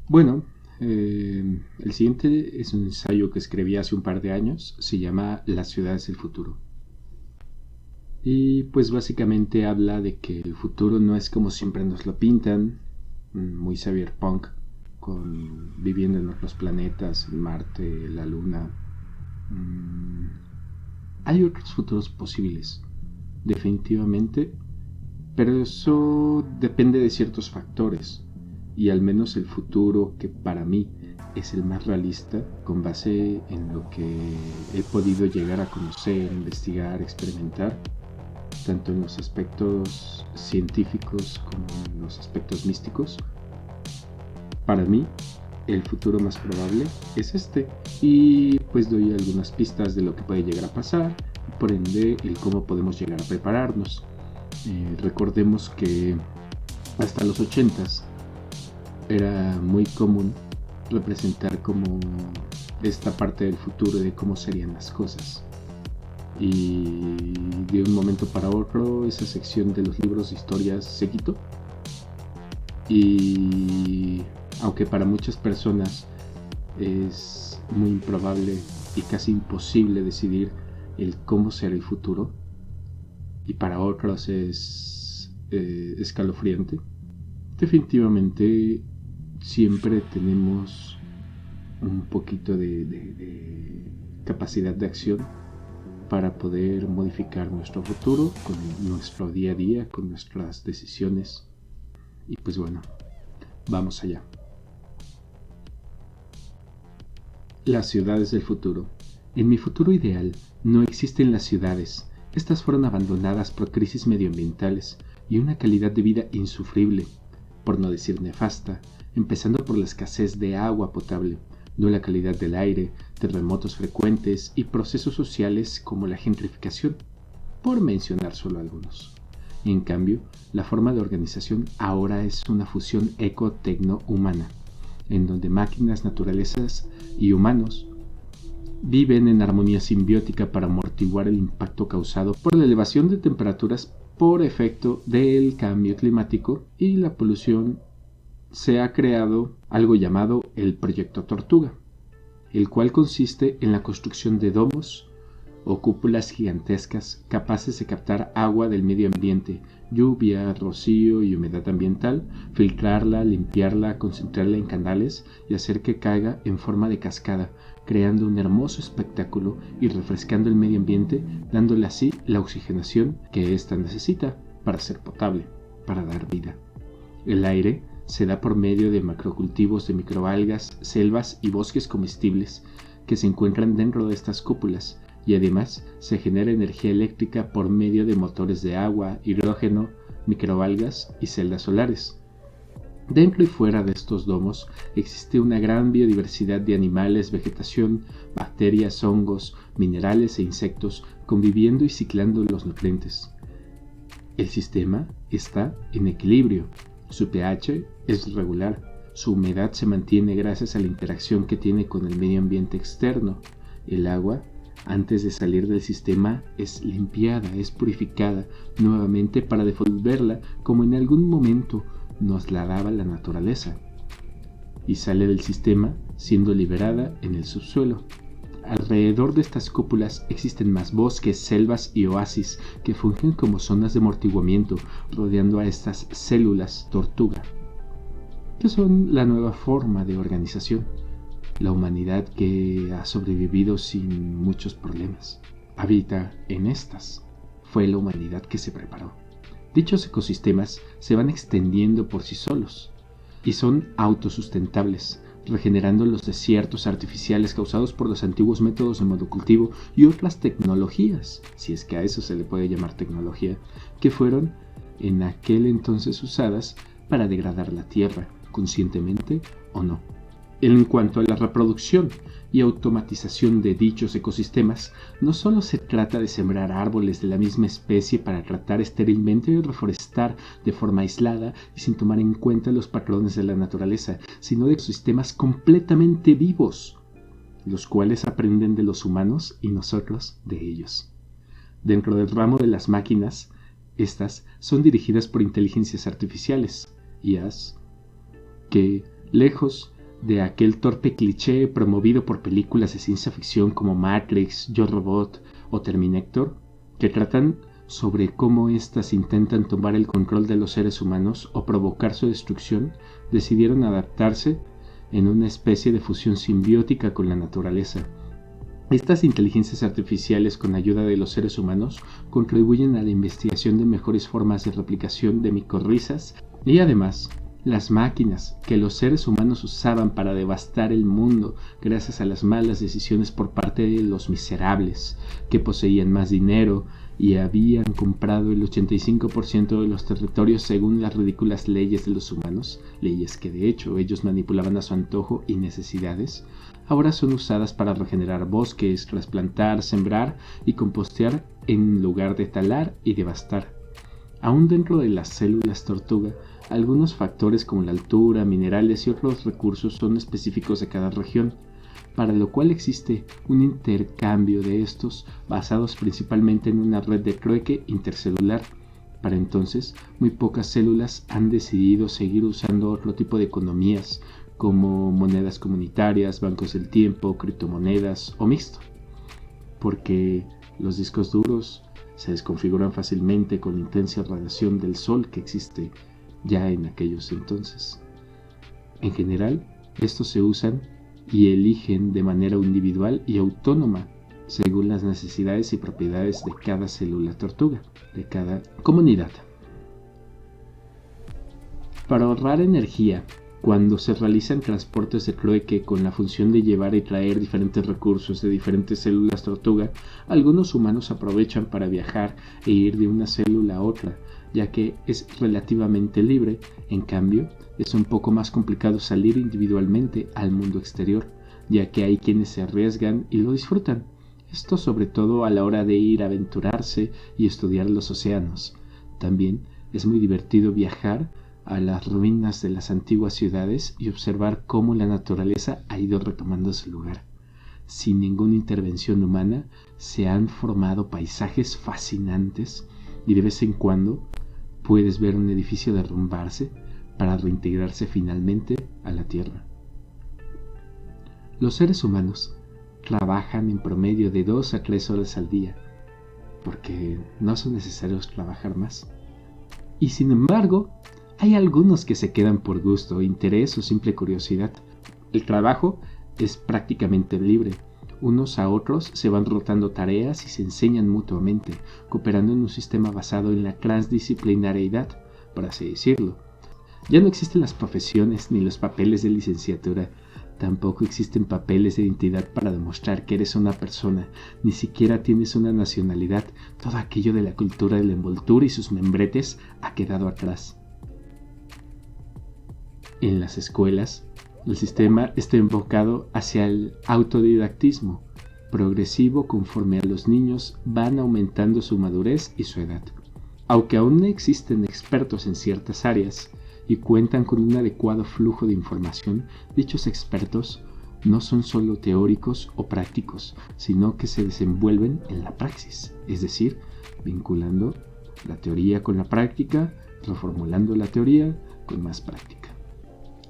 Bueno, el siguiente es un ensayo que escribí hace un par de años, se llama Las ciudades del futuro. Y pues básicamente habla de que el futuro no es como siempre nos lo pintan, muy cyberpunk, viviendo en otros planetas, en Marte, la Luna. Hay otros futuros posibles, definitivamente, pero eso depende de ciertos factores. Y al menos el futuro que para mí es el más realista, con base en lo que he podido llegar a conocer, investigar, experimentar, tanto en los aspectos científicos como en los aspectos místicos. Para mí, el futuro más probable es este, y pues doy algunas pistas de lo que puede llegar a pasar, y por ende el cómo podemos llegar a prepararnos. Recordemos que hasta los 80s era muy común representar como esta parte del futuro de cómo serían las cosas. Y de un momento para otro esa sección de los libros de historias se quitó. Y aunque para muchas personas es muy improbable y casi imposible decidir el cómo será el futuro, y para otros es escalofriante, definitivamente siempre tenemos un poquito de capacidad de acción para poder modificar nuestro futuro con nuestro día a día, con nuestras decisiones. Y pues bueno, vamos allá. Las ciudades del futuro. En mi futuro ideal no existen las ciudades. Estas fueron abandonadas por crisis medioambientales y una calidad de vida insufrible, por no decir nefasta, empezando por la escasez de agua potable, nula calidad del aire, terremotos frecuentes y procesos sociales como la gentrificación, por mencionar solo algunos. Y en cambio, la forma de organización ahora es una fusión eco-tecno-humana, en donde máquinas, naturalezas y humanos viven en armonía simbiótica para amortiguar el impacto causado por la elevación de temperaturas por efecto del cambio climático y la polución. Se ha creado algo llamado el Proyecto Tortuga, el cual consiste en la construcción de domos o cúpulas gigantescas capaces de captar agua del medio ambiente, lluvia, rocío y humedad ambiental, filtrarla, limpiarla, concentrarla en canales y hacer que caiga en forma de cascada, creando un hermoso espectáculo y refrescando el medio ambiente, dándole así la oxigenación que ésta necesita para ser potable, para dar vida. El aire se da por medio de macrocultivos de microalgas, selvas y bosques comestibles que se encuentran dentro de estas cúpulas, y además se genera energía eléctrica por medio de motores de agua, hidrógeno, microalgas y celdas solares. Dentro y fuera de estos domos existe una gran biodiversidad de animales, vegetación, bacterias, hongos, minerales e insectos conviviendo y ciclando los nutrientes. El sistema está en equilibrio. Su pH es regular, su humedad se mantiene gracias a la interacción que tiene con el medio ambiente externo. El agua, antes de salir del sistema, es limpiada, es purificada nuevamente para devolverla como en algún momento nos la daba la naturaleza, y sale del sistema siendo liberada en el subsuelo. Alrededor de estas cúpulas existen más bosques, selvas y oasis que fungen como zonas de amortiguamiento, rodeando a estas células tortuga, que son la nueva forma de organización. La humanidad que ha sobrevivido sin muchos problemas habita en estas. Fue la humanidad que se preparó. Dichos ecosistemas se van extendiendo por sí solos y son autosustentables, regenerando los desiertos artificiales causados por los antiguos métodos de monocultivo y otras tecnologías, si es que a eso se le puede llamar tecnología, que fueron en aquel entonces usadas para degradar la tierra, conscientemente o no. En cuanto a la reproducción y automatización de dichos ecosistemas, no solo se trata de sembrar árboles de la misma especie para tratar estérilmente de reforestar de forma aislada y sin tomar en cuenta los patrones de la naturaleza, sino de ecosistemas completamente vivos, los cuales aprenden de los humanos y nosotros de ellos. Dentro del ramo de las máquinas, estas son dirigidas por inteligencias artificiales, IAs, que, lejos de aquel torpe cliché promovido por películas de ciencia ficción como Matrix, Yo Robot o Terminator, que tratan sobre cómo éstas intentan tomar el control de los seres humanos o provocar su destrucción, decidieron adaptarse en una especie de fusión simbiótica con la naturaleza. Estas inteligencias artificiales, con ayuda de los seres humanos, contribuyen a la investigación de mejores formas de replicación de micorrizas y además las máquinas que los seres humanos usaban para devastar el mundo gracias a las malas decisiones por parte de los miserables que poseían más dinero y habían comprado el 85% de los territorios según las ridículas leyes de los humanos, leyes que de hecho ellos manipulaban a su antojo y necesidades, ahora son usadas para regenerar bosques, trasplantar, sembrar y compostear en lugar de talar y devastar. Aún dentro de las células tortuga, algunos factores como la altura, minerales y otros recursos son específicos de cada región, para lo cual existe un intercambio de estos basados principalmente en una red de trueque intercelular. Para entonces, muy pocas células han decidido seguir usando otro tipo de economías, como monedas comunitarias, bancos del tiempo, criptomonedas o mixto, porque los discos duros se desconfiguran fácilmente con la intensa radiación del sol que existe ya en aquellos entonces. En general, estos se usan y eligen de manera individual y autónoma según las necesidades y propiedades de cada célula tortuga, de cada comunidad. Para ahorrar energía, cuando se realizan transportes de trueque con la función de llevar y traer diferentes recursos de diferentes células tortuga, algunos humanos aprovechan para viajar e ir de una célula a otra, ya que es relativamente libre. En cambio, es un poco más complicado salir individualmente al mundo exterior, ya que hay quienes se arriesgan y lo disfrutan. Esto sobre todo a la hora de ir a aventurarse y estudiar los océanos. También es muy divertido viajar a las ruinas de las antiguas ciudades y observar cómo la naturaleza ha ido retomando su lugar. Sin ninguna intervención humana, se han formado paisajes fascinantes y de vez en cuando puedes ver un edificio derrumbarse para reintegrarse finalmente a la Tierra. Los seres humanos trabajan en promedio de 2 a 3 horas al día, porque no son necesarios trabajar más. Y sin embargo, hay algunos que se quedan por gusto, interés o simple curiosidad. El trabajo es prácticamente libre. Unos a otros se van rotando tareas y se enseñan mutuamente, cooperando en un sistema basado en la transdisciplinariedad, por así decirlo. Ya no existen las profesiones ni los papeles de licenciatura. Tampoco existen papeles de identidad para demostrar que eres una persona, ni siquiera tienes una nacionalidad. Todo aquello de la cultura de la envoltura y sus membretes ha quedado atrás. En las escuelas, el sistema está enfocado hacia el autodidactismo, progresivo conforme a los niños van aumentando su madurez y su edad. Aunque aún no existen expertos en ciertas áreas y cuentan con un adecuado flujo de información, dichos expertos no son solo teóricos o prácticos, sino que se desenvuelven en la praxis, es decir, vinculando la teoría con la práctica, reformulando la teoría con más práctica.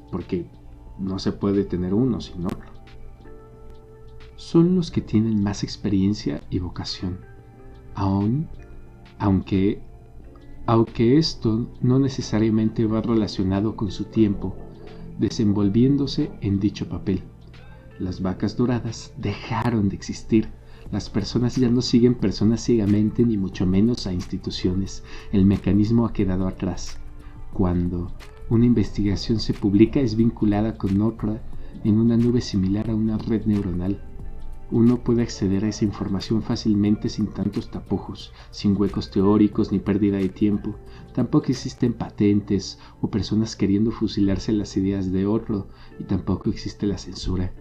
Porque no se puede tener uno sin otro. Son los que tienen más experiencia y vocación, aunque esto no necesariamente va relacionado con su tiempo desenvolviéndose en dicho papel. Las vacas doradas dejaron de existir. Las personas ya no siguen personas ciegamente, ni mucho menos a instituciones. El mecanismo ha quedado atrás. Cuando una investigación se publica, es vinculada con otra en una nube similar a una red neuronal. Uno puede acceder a esa información fácilmente sin tantos tapujos, sin huecos teóricos ni pérdida de tiempo. Tampoco existen patentes o personas queriendo fusilarse las ideas de otro, y tampoco existe la censura.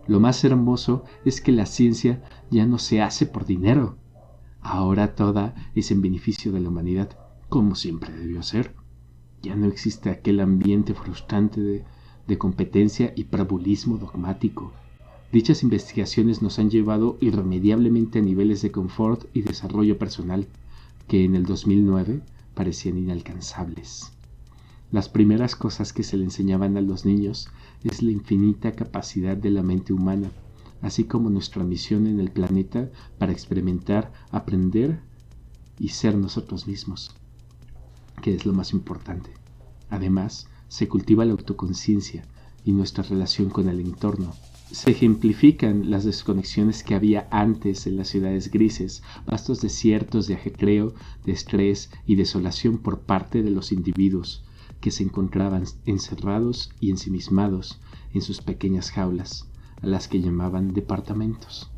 Lo más hermoso es que la ciencia ya no se hace por dinero. Ahora toda es en beneficio de la humanidad, como siempre debió ser. Ya no existe aquel ambiente frustrante de competencia y prabulismo dogmático. Dichas investigaciones nos han llevado irremediablemente a niveles de confort y desarrollo personal que en el 2009 parecían inalcanzables. Las primeras cosas que se le enseñaban a los niños es la infinita capacidad de la mente humana, así como nuestra misión en el planeta para experimentar, aprender y ser nosotros mismos, que es lo más importante. Además, se cultiva la autoconciencia y nuestra relación con el entorno. Se ejemplifican las desconexiones que había antes en las ciudades grises, vastos desiertos de ajetreo, de estrés y desolación por parte de los individuos que se encontraban encerrados y ensimismados en sus pequeñas jaulas, a las que llamaban departamentos.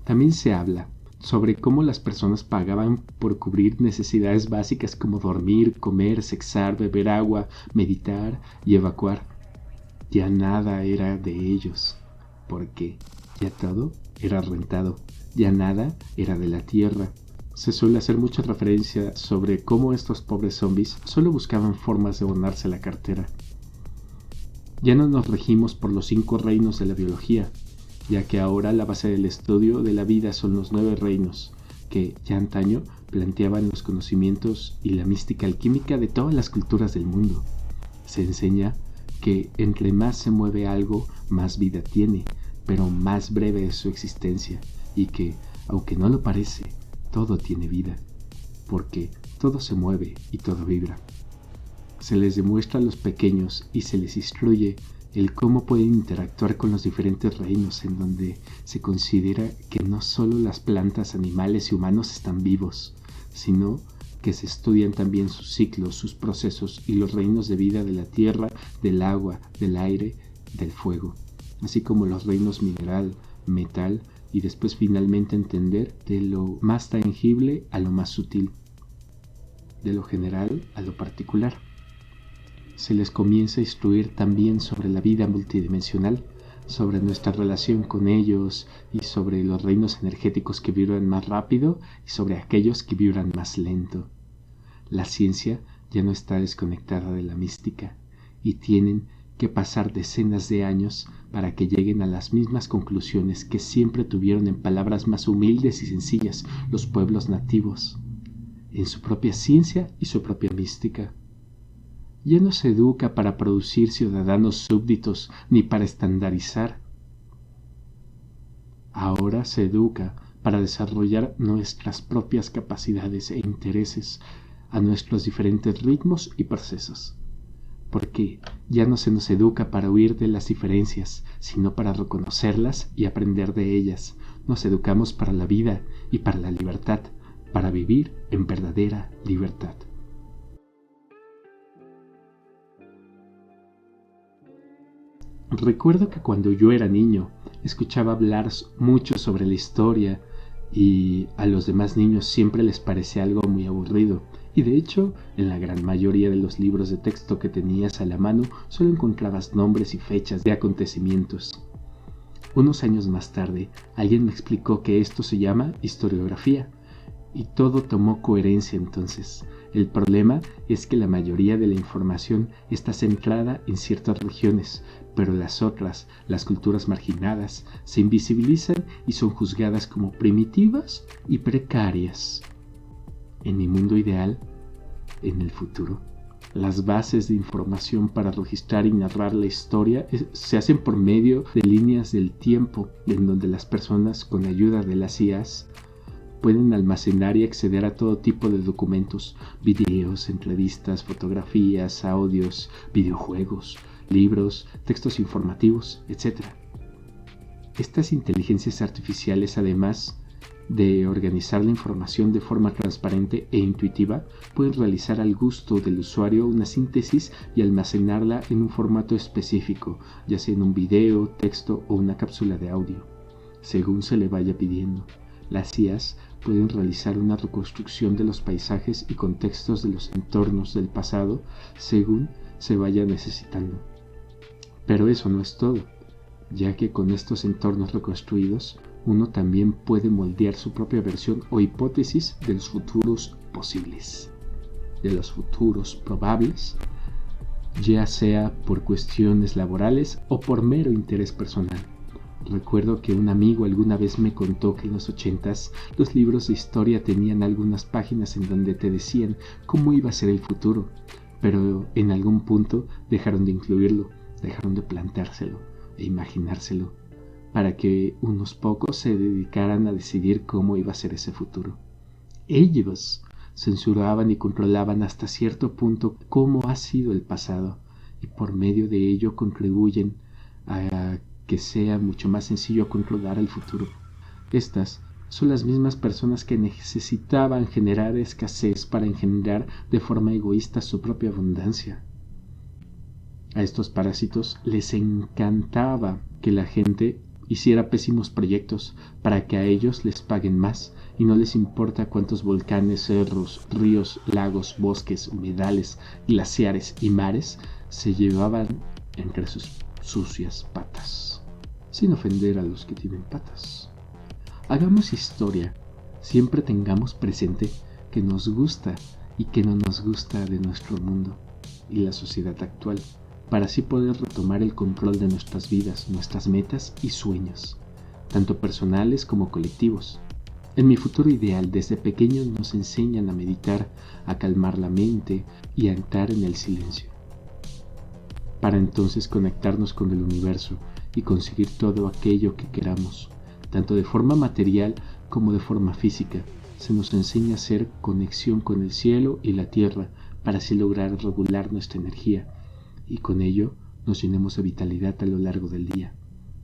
También se habla sobre cómo las personas pagaban por cubrir necesidades básicas como dormir, comer, sexar, beber agua, meditar y evacuar. Ya nada era de ellos, porque ya todo era rentado, ya nada era de la tierra. Se suele hacer mucha referencia sobre cómo estos pobres zombies solo buscaban formas de abonarse la cartera. Ya no nos regimos por los 5 reinos de la biología, ya que ahora la base del estudio de la vida son los 9 reinos, que ya antaño planteaban los conocimientos y la mística alquímica de todas las culturas del mundo. Se enseña que entre más se mueve algo, más vida tiene, pero más breve es su existencia, y que, aunque no lo parece, todo tiene vida, porque todo se mueve y todo vibra. Se les demuestra a los pequeños y se les instruye el cómo pueden interactuar con los diferentes reinos, en donde se considera que no solo las plantas, animales y humanos están vivos, sino que se estudian también sus ciclos, sus procesos y los reinos de vida de la tierra, del agua, del aire, del fuego, así como los reinos mineral, metal y después finalmente entender de lo más tangible a lo más sutil, de lo general a lo particular. Se les comienza a instruir también sobre la vida multidimensional, sobre nuestra relación con ellos y sobre los reinos energéticos que vibran más rápido y sobre aquellos que vibran más lento. La ciencia ya no está desconectada de la mística y tienen que pasar decenas de años para que lleguen a las mismas conclusiones que siempre tuvieron en palabras más humildes y sencillas los pueblos nativos, en su propia ciencia y su propia mística. Ya no se educa para producir ciudadanos súbditos ni para estandarizar. Ahora se educa para desarrollar nuestras propias capacidades e intereses a nuestros diferentes ritmos y procesos. Porque ya no se nos educa para huir de las diferencias, sino para reconocerlas y aprender de ellas. Nos educamos para la vida y para la libertad, para vivir en verdadera libertad. Recuerdo que cuando yo era niño escuchaba hablar mucho sobre la historia y a los demás niños siempre les parecía algo muy aburrido. Y de hecho, en la gran mayoría de los libros de texto que tenías a la mano solo encontrabas nombres y fechas de acontecimientos. Unos años más tarde, alguien me explicó que esto se llama historiografía y todo tomó coherencia entonces. El problema es que la mayoría de la información está centrada en ciertas regiones, pero las otras, las culturas marginadas, se invisibilizan y son juzgadas como primitivas y precarias. En mi mundo ideal, en el futuro, las bases de información para registrar y narrar la historia se hacen por medio de líneas del tiempo, en donde las personas, con ayuda de las IAs, pueden almacenar y acceder a todo tipo de documentos, videos, entrevistas, fotografías, audios, videojuegos, libros, textos informativos, etc. Estas inteligencias artificiales, además de organizar la información de forma transparente e intuitiva, pueden realizar al gusto del usuario una síntesis y almacenarla en un formato específico, ya sea en un video, texto o una cápsula de audio, según se le vaya pidiendo. Las IAs pueden realizar una reconstrucción de los paisajes y contextos de los entornos del pasado según se vaya necesitando. Pero eso no es todo, ya que con estos entornos reconstruidos uno también puede moldear su propia versión o hipótesis de los futuros posibles, de los futuros probables, ya sea por cuestiones laborales o por mero interés personal. Recuerdo que un amigo alguna vez me contó que en los 80s los libros de historia tenían algunas páginas en donde te decían cómo iba a ser el futuro, pero en algún punto dejaron de incluirlo, dejaron de planteárselo e imaginárselo, para que unos pocos se dedicaran a decidir cómo iba a ser ese futuro. Ellos censuraban y controlaban hasta cierto punto cómo ha sido el pasado, y por medio de ello contribuyen a que sea mucho más sencillo controlar el futuro. Estas son las mismas personas que necesitaban generar escasez para engendrar de forma egoísta su propia abundancia. A estos parásitos les encantaba que la gente hiciera pésimos proyectos para que a ellos les paguen más, y no les importa cuántos volcanes, cerros, ríos, lagos, bosques, humedales, glaciares y mares se llevaban entre sus sucias patas, sin ofender a los que tienen patas. Hagamos historia, siempre tengamos presente que nos gusta y que no nos gusta de nuestro mundo y la sociedad actual, para así poder retomar el control de nuestras vidas, nuestras metas y sueños, tanto personales como colectivos. En mi futuro ideal, desde pequeños nos enseñan a meditar, a calmar la mente y a entrar en el silencio, para entonces conectarnos con el universo y conseguir todo aquello que queramos, tanto de forma material como de forma física. Se nos enseña a hacer conexión con el cielo y la tierra para así lograr regular nuestra energía, y con ello nos llenemos de vitalidad a lo largo del día.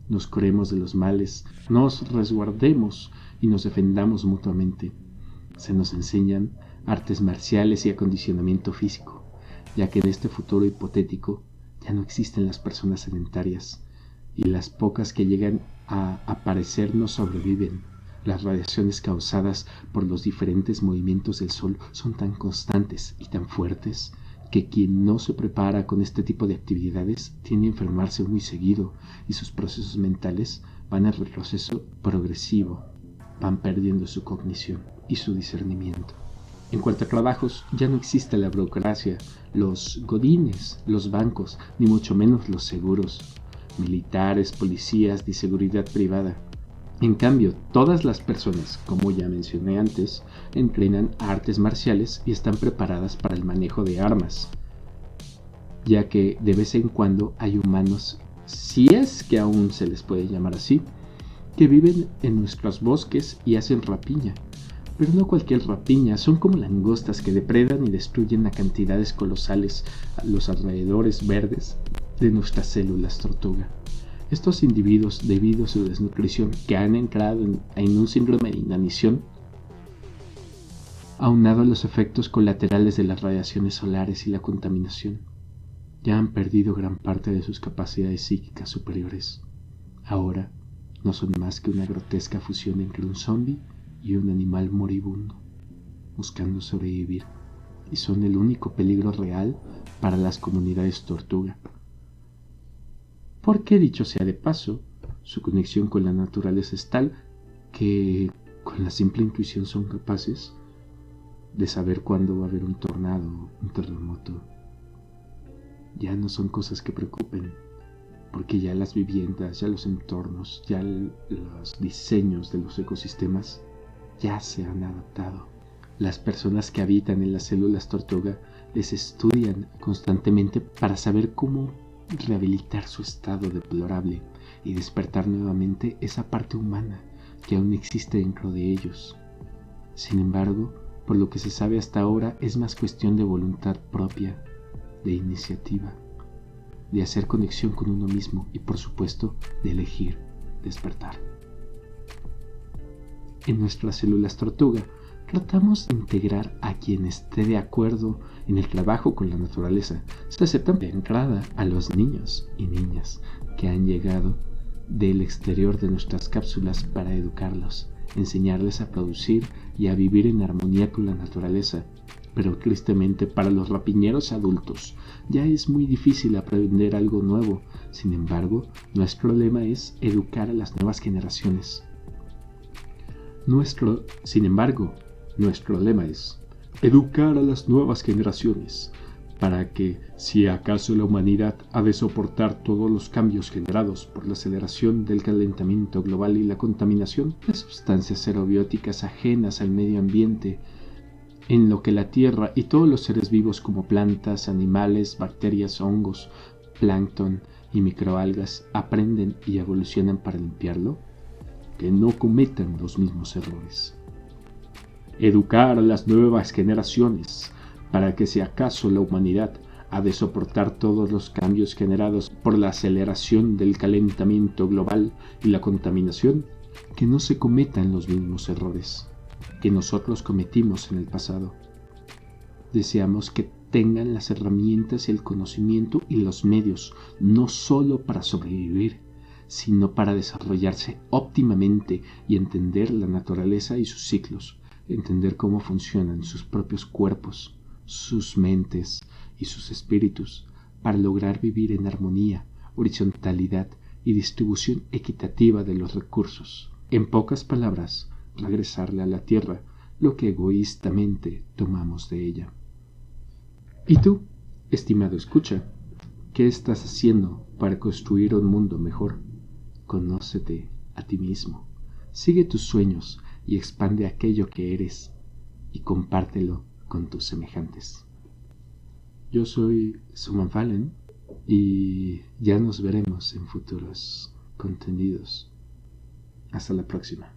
Nos curemos de los males, nos resguardemos y nos defendamos mutuamente. Se nos enseñan artes marciales y acondicionamiento físico, ya que en este futuro hipotético ya no existen las personas sedentarias, y las pocas que llegan a aparecer no sobreviven. Las radiaciones causadas por los diferentes movimientos del Sol son tan constantes y tan fuertes que quien no se prepara con este tipo de actividades tiende a enfermarse muy seguido, y sus procesos mentales van en retroceso progresivo, van perdiendo su cognición y su discernimiento. En cuanto a trabajos, ya no existe la burocracia, los godines, los bancos, ni mucho menos los seguros, militares, policías ni seguridad privada. En cambio, todas las personas, como ya mencioné antes, entrenan artes marciales y están preparadas para el manejo de armas, ya que de vez en cuando hay humanos, si es que aún se les puede llamar así, que viven en nuestros bosques y hacen rapiña. Pero no cualquier rapiña, son como langostas que depredan y destruyen a cantidades colosales a los alrededores verdes de nuestras células tortuga. Estos individuos, debido a su desnutrición, que han entrado en un síndrome de inanición, aunado a los efectos colaterales de las radiaciones solares y la contaminación, ya han perdido gran parte de sus capacidades psíquicas superiores. Ahora no son más que una grotesca fusión entre un zombi y un animal moribundo, buscando sobrevivir, y son el único peligro real para las comunidades tortuga. Porque, dicho sea de paso, su conexión con la naturaleza es tal que con la simple intuición son capaces de saber cuándo va a haber un tornado, un terremoto. Ya no son cosas que preocupen, porque ya las viviendas, ya los entornos, ya los diseños de los ecosistemas ya se han adaptado. Las personas que habitan en las células tortuga les estudian constantemente para saber cómo rehabilitar su estado deplorable y despertar nuevamente esa parte humana que aún existe dentro de ellos. Sin embargo, por lo que se sabe hasta ahora, es más cuestión de voluntad propia, de iniciativa, de hacer conexión con uno mismo y, por supuesto, de elegir despertar. En nuestras células tortuga, tratamos de integrar a quien esté de acuerdo en el trabajo con la naturaleza. Se aceptan de entrada a los niños y niñas que han llegado del exterior de nuestras cápsulas para educarlos, enseñarles a producir y a vivir en armonía con la naturaleza. Pero tristemente para los rapiñeros adultos ya es muy difícil aprender algo nuevo. Sin embargo, nuestro lema es educar a las nuevas generaciones. Nuestro lema es educar a las nuevas generaciones para que, si acaso la humanidad ha de soportar todos los cambios generados por la aceleración del calentamiento global y la contaminación de sustancias aerobióticas ajenas al medio ambiente en lo que la Tierra y todos los seres vivos como plantas, animales, bacterias, hongos, plancton y microalgas aprenden y evolucionan para limpiarlo, que no cometan los mismos errores. Educar a las nuevas generaciones para que si acaso la humanidad ha de soportar todos los cambios generados por la aceleración del calentamiento global y la contaminación, que no se cometan los mismos errores que nosotros cometimos en el pasado. Deseamos que tengan las herramientas y el conocimiento y los medios, no solo para sobrevivir, sino para desarrollarse óptimamente y entender la naturaleza y sus ciclos, entender cómo funcionan sus propios cuerpos, sus mentes y sus espíritus, para lograr vivir en armonía, horizontalidad y distribución equitativa de los recursos. En pocas palabras, regresarle a la tierra lo que egoístamente tomamos de ella. ¿Y tú, estimado escucha, qué estás haciendo para construir un mundo mejor? Conócete a ti mismo, sigue tus sueños y expande aquello que eres y compártelo con tus semejantes. Yo soy Suman Fallen y ya nos veremos en futuros contenidos. Hasta la próxima.